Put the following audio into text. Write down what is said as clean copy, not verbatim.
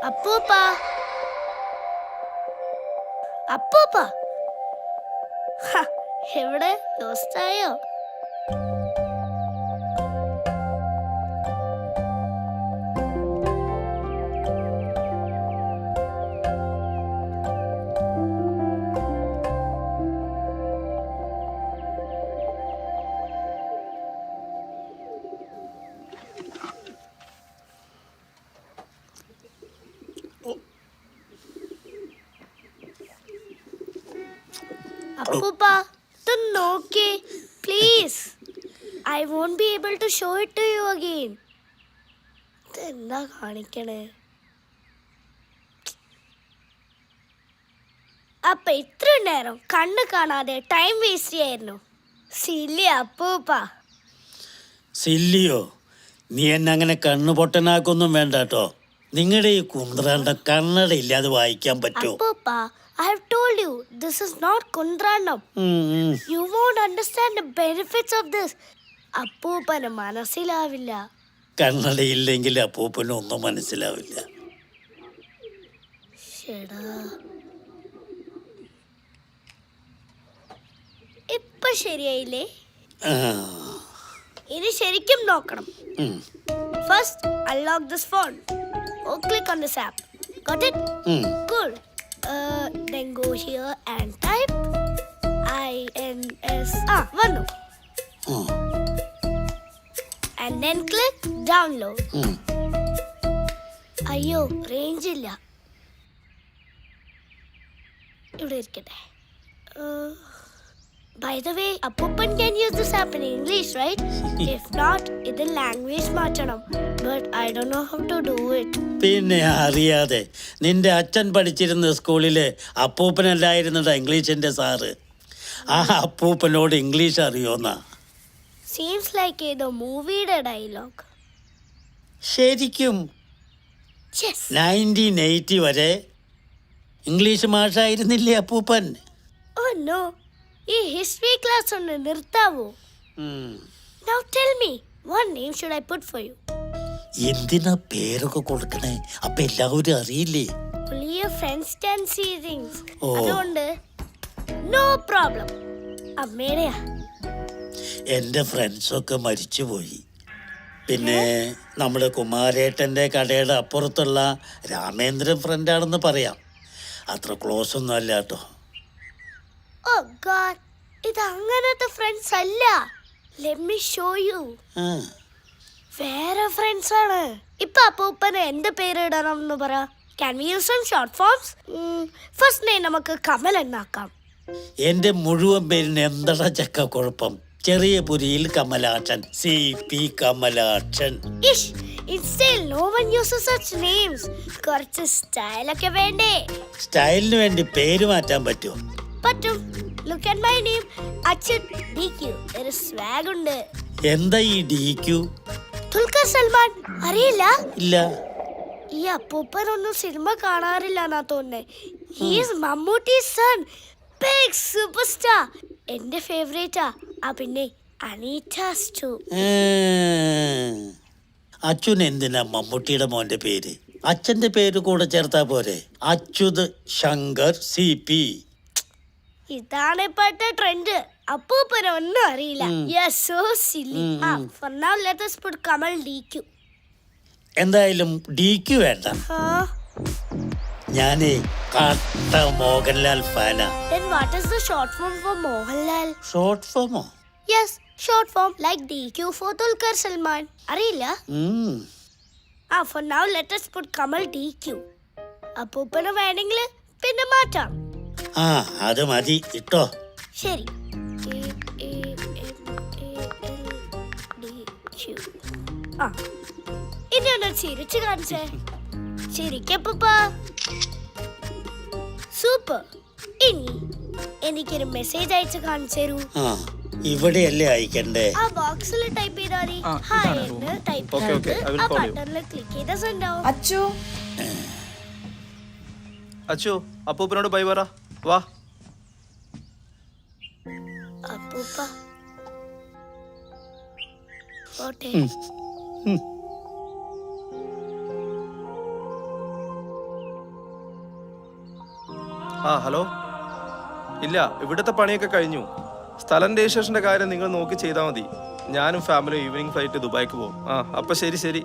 അപ്പൂപ്പ അപ്പൂപ്പ എവിടെ ലോസ്റ്റായോ? Appupa, to നോക്കി please. I won't be able to show it to you again. എന്താ കാണിക്കണേ? അപ്പൊ ഇത്ര നേരം കണ്ണ് കാണാതെ ടൈം വേസ്റ്റ് ചെയ്യായിരുന്നു. സില്ലി അപ്പൂപ്പ. സില്ലിയോ? നീ എന്നെ അങ്ങനെ കണ്ണു പൊട്ടനാക്കൊന്നും വേണ്ട കേട്ടോ. നിങ്ങളുടെ ഈ കുന്ത്രാണ്ട കണ്ണട ഇല്ലാതെ വായിക്കാൻ പറ്റുമോ? അപ്പൂപ്പ, I have told you, this is not Kundrandam. You won't understand the benefits of this. അപ്പൂപ്പന് മനസ്സിലാവില്ല. കണ്ണടയില്ലെങ്കിൽ അപ്പൂപ്പന് ഒന്നും മനസ്സിലാവില്ല. ഇപ്പൊ ശരിയായില്ലേ? ഇനി ശരിക്കും നോക്കണം. First, unlock this phone. Or click on this app. Got it? Good. Then go here and type INS. Vanu. And then click download. അയ്യോ, range ഇല്ല. ഇവിടെ ഇരിക്കട്ടെ. By the way, Appupan can use this app in English, right? If not, ഇത് language മാറ്റണം. But I don't know how to do it. പിന്നെ അറിയാതെ നിന്റെ അച്ഛൻ പഠിച്ചിരുന്ന സ്കൂളില് അപ്പൂപ്പനല്ലായിരുന്നടാ ഇംഗ്ലീഷിന്റെ സാറ്. ആ അപ്പൂപ്പനോട് ഇംഗ്ലീഷ് അറിയോന്നാ? Seems like ഏതോ മൂവിയുടെ ഡയലോഗ്. ശരിക്കും 1980 വരെ ഇംഗ്ലീഷ് മാഷായിരുന്നില്ലേ അപ്പൂപ്പൻ? Oh no. ഈ ഹിസ്റ്ററി ക്ലാസ് ഒന്ന് നിർത്താവോ? Now tell me, what name should I put for you? എന്തിനാ പേരൊക്കെ കൊടുക്കണേ? അപ്പൊ എല്ലാവരും അറിയില്ലേ? Only your friends can see things. അതുകൊണ്ട് no problem. അമ്മേടെയാ. എൻ്റെ ഫ്രണ്ട്സൊക്കെ മരിച്ചുപോയി. പിന്നെ നമ്മുടെ കുമാരേട്ടൻ്റെ കടയുടെ അപ്പുറത്തുള്ള രാമേന്ദ്രൻ ഫ്രണ്ടാണെന്ന് പറയാം. അത്ര ക്ലോസ് ഒന്നും അല്ല കേട്ടോ. Oh God, ഇത് അങ്ങനത്തെ ഫ്രണ്ട്സ് അല്ല. Let me show you. വേറെ ഫ്രണ്ട്സ് ആണ്. ഇപ്പൊ അപ്പൂപ്പന് എന്ത് പേര് ഇടണം എന്ന് പറ. Can we use some short forms? First name നമുക്ക് കമൽ എന്നാക്കാം. എന്റെ മുഴുവൻ പേരിന് എന്തടാ ചക്ക കുഴപ്പം? ചെറിയ പുരിയിൽ Kamalakshan, CP Kamalakshan. Instead, no one uses such names. കുറച്ച് സ്റ്റൈലൊക്കെ വേണ്ടേ? സ്റ്റൈലിന് വേണ്ടി പേര് മാറ്റാൻ പറ്റുമോ? പറ്റും. Look at my name, അച്ഛൻ DQ. ഒരു സ്വാഗ് ഉണ്ട്. എന്താ ഈ DQ? ദുൽഖർ സൽമാൻ അറിയില്ല? ഇല്ല. ഈ അപ്പൂപ്പനൊന്നും സിനിമ കാണാറില്ല എന്നാ തോന്നുന്നേ. He is Mammootty's son, big superstar. എന്റെ ഫേവറേറ്റാ. പിന്നെ അനീറ്റാസ് ടു. അച്ഛൻ എന്തിനാ മമ്മൂട്ടിയുടെ മോന്റെ പേര്? അച്ഛന്റെ പേര് കൂടെ ചേർത്താ പോരെ? അച്യുത് ശങ്കർ CP. ഇതാണ് ഇപ്പോഴത്തെ ട്രെൻഡ്. അപ്പൂപ്പനെ ഒന്നും അറിയില്ല. Yes, so silly. For now let us put Kamal DQ. എന്തായാലും DQ വേണ്ട. ഞാനേ കട്ട മോഹൻലാൽ ഫാനാ. Then what is the short form for Mohanlal? Short ഫോമോ? Yes, short form like DQ for Dulquer Salmaan. അറിയില്ല? For now let us put Kamal DQ. അപ്പൂപ്പനെ വേണമെങ്കിൽ പിന്നെ മാറ്റാം. അത് മതി ഇട്ടോ. ശരി. ഇനി ഒന്ന് ചിരിച്ചു കാണിച്ചേ. ചിരിക്കപ്പൂപ്പ. സൂപ്പർ. ഇനി എനിക്കൊരു മെസ്സേജ് അയച്ച് കാണിച്ചു തരൂ. ഇവിടെയല്ലേ അയക്കണ്ടേ? ആ ബോക്സിൽ ടൈപ്പ് ചെയ്താൽ മതി. ഹായ് എന്ന് ടൈപ്പ് ചെയ്തിട്ട് ആ ബട്ടണിൽ ക്ലിക്ക് ചെയ്ത സെൻഡ് ആവും. അച്ചു അപ്പൂപ്പനോട് ബൈ പറ. വാ അപ്പൂപ്പ. ഓട്ടെ. ഹലോ. ഇല്ല, ഇവിടുത്തെ പണിയൊക്കെ കഴിഞ്ഞു. സ്ഥലം രജിസ്ട്രേഷന്റെ കാര്യം നിങ്ങൾ നോക്കി ചെയ്താൽ മതി. ഞാനും ഫാമിലി ഈവനിങ് ഫ്ലൈറ്റ് ദുബായിക്ക് പോകും. അപ്പൊ ശരി.